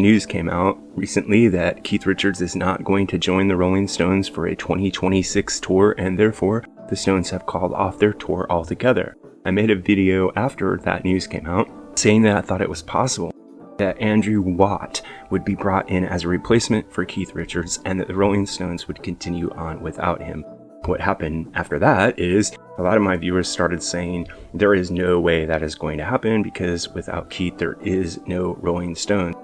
news came out recently that Keith Richards is not going to join the Rolling Stones for a 2026 tour, and therefore the Stones have called off their tour altogether. I made a video after that news came out saying that I thought it was possible that Andrew Watt would be brought in as a replacement for Keith Richards and that the Rolling Stones would continue on without him. What happened after that is a lot of my viewers started saying there is no way that is going to happen because without Keith there is no Rolling Stones.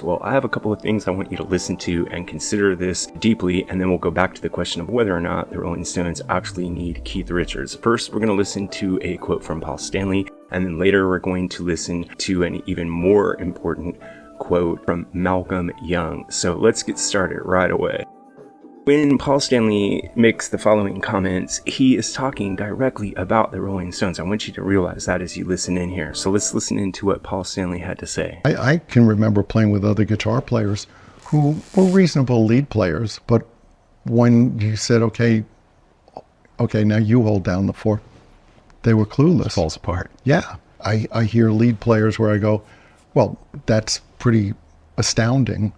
Well, I have a couple of things I want you to listen to and consider this deeply, and then we'll go back to the question of whether or not the Rolling Stones actually need Keith Richards. First, we're going to listen to a quote from Paul Stanley, and then later we're going to listen to an even more important quote from Malcolm Young. So let's get started right away. When Paul Stanley makes the following comments, he is talking directly about the Rolling Stones. I want you to realize that as you listen in here. So let's listen into what Paul Stanley had to say. I can remember playing with other guitar players who were reasonable lead players, but when you said, okay, now you hold down the fort, they were clueless. It falls apart. Yeah. I hear lead players where I go, well, that's pretty astounding,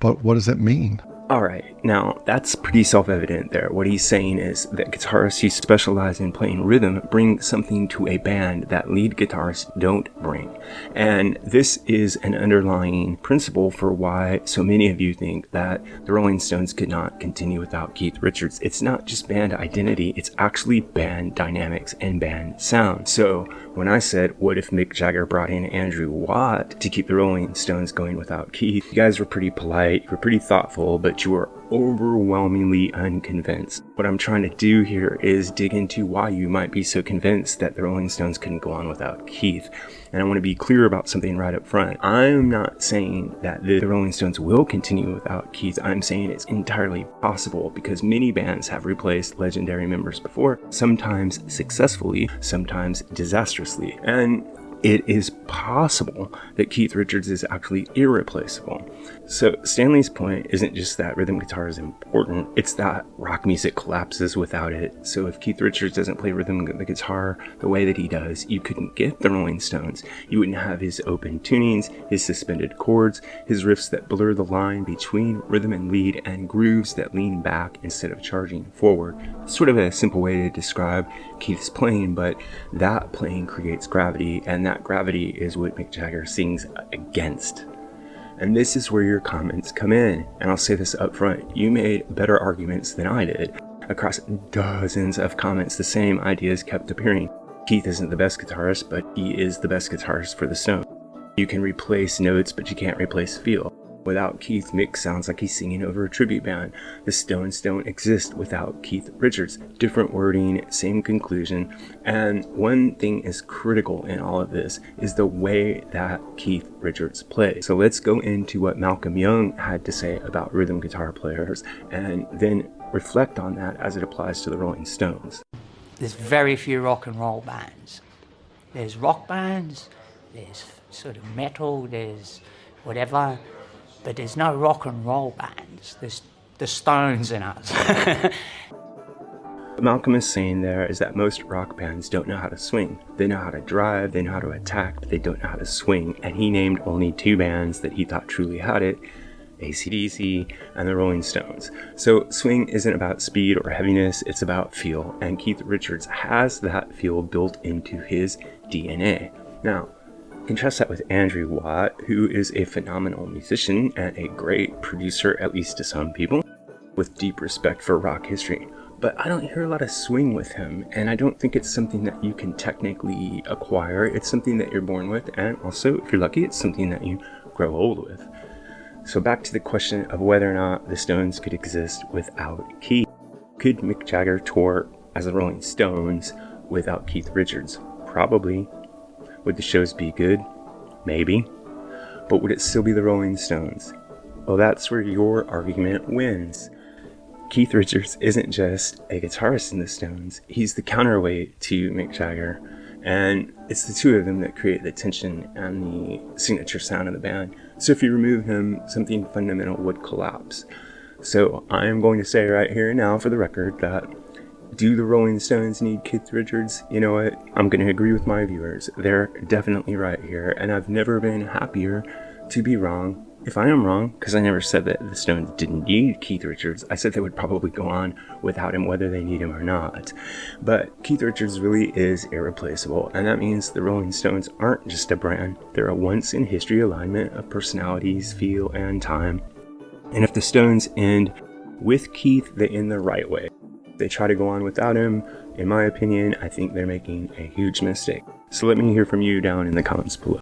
but what does it mean? Alright, now that's pretty self-evident there. What he's saying is that guitarists who specialize in playing rhythm bring something to a band that lead guitarists don't bring. And this is an underlying principle for why so many of you think that the Rolling Stones could not continue without Keith Richards. It's not just band identity, it's actually band dynamics and band sound. So when I said, what if Mick Jagger brought in Andrew Watt to keep the Rolling Stones going without Keith, you guys were pretty polite, you were pretty thoughtful, but you were overwhelmingly unconvinced. What I'm trying to do here is dig into why you might be so convinced that the Rolling Stones couldn't go on without Keith. And I want to be clear about something right up front. I'm not saying that the Rolling Stones will continue without Keith. I'm saying it's entirely possible because many bands have replaced legendary members before, sometimes successfully, sometimes disastrously. And it is possible that Keith Richards is actually irreplaceable. So Stanley's point isn't just that rhythm guitar is important, it's that rock music collapses without it. So if Keith Richards doesn't play rhythm the guitar the way that he does, you couldn't get the Rolling Stones. You wouldn't have his open tunings, his suspended chords, his riffs that blur the line between rhythm and lead, and grooves that lean back instead of charging forward. Sort of a simple way to describe Keith's playing, but that playing creates gravity, and that gravity is what Mick Jagger sings against. And this is where your comments come in, and I'll say this up front, you made better arguments than I did. Across dozens of comments, the same ideas kept appearing. Keith isn't the best guitarist, but he is the best guitarist for the Stones. You can replace notes, but you can't replace feel. Without Keith, Mick sounds like he's singing over a tribute band. The Stones don't exist without Keith Richards. Different wording, same conclusion. And one thing is critical in all of this is the way that Keith Richards plays. So let's go into what Malcolm Young had to say about rhythm guitar players and then reflect on that as it applies to the Rolling Stones. There's very few rock and roll bands. There's rock bands, there's sort of metal, there's whatever, but there's no rock and roll bands. There's the Stones in us. What Malcolm is saying there is that most rock bands don't know how to swing. They know how to drive, they know how to attack, but they don't know how to swing. And he named only two bands that he thought truly had it, AC/DC and the Rolling Stones. So swing isn't about speed or heaviness, it's about feel. And Keith Richards has that feel built into his DNA. Now, contrast that with Andrew Watt, who is a phenomenal musician and a great producer, at least to some people, with deep respect for rock history. But I don't hear a lot of swing with him, and I don't think it's something that you can technically acquire. It's something that you're born with, and also, if you're lucky, it's something that you grow old with. So back to the question of whether or not the Stones could exist without Keith. Could Mick Jagger tour as the Rolling Stones without Keith Richards? Probably. Would the shows be good? Maybe. But would it still be the Rolling Stones? Well, that's where your argument wins. Keith Richards isn't just a guitarist in the Stones, he's the counterweight to Mick Jagger, and it's the two of them that create the tension and the signature sound of the band. So if you remove him, something fundamental would collapse. So I am going to say right here and now for the record that do the Rolling Stones need Keith Richards? You know what? I'm going to agree with my viewers. They're definitely right here, and I've never been happier to be wrong. If I am wrong, because I never said that the Stones didn't need Keith Richards, I said they would probably go on without him whether they need him or not. But Keith Richards really is irreplaceable, and that means the Rolling Stones aren't just a brand. They're a once-in-history alignment of personalities, feel, and time. And if the Stones end with Keith, they end the right way. If they try to go on without him, in my opinion, I think they're making a huge mistake. So let me hear from you down in the comments below.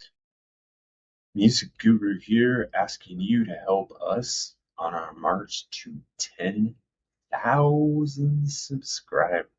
Music Guru here, asking you to help us on our march to 10,000 subscribers.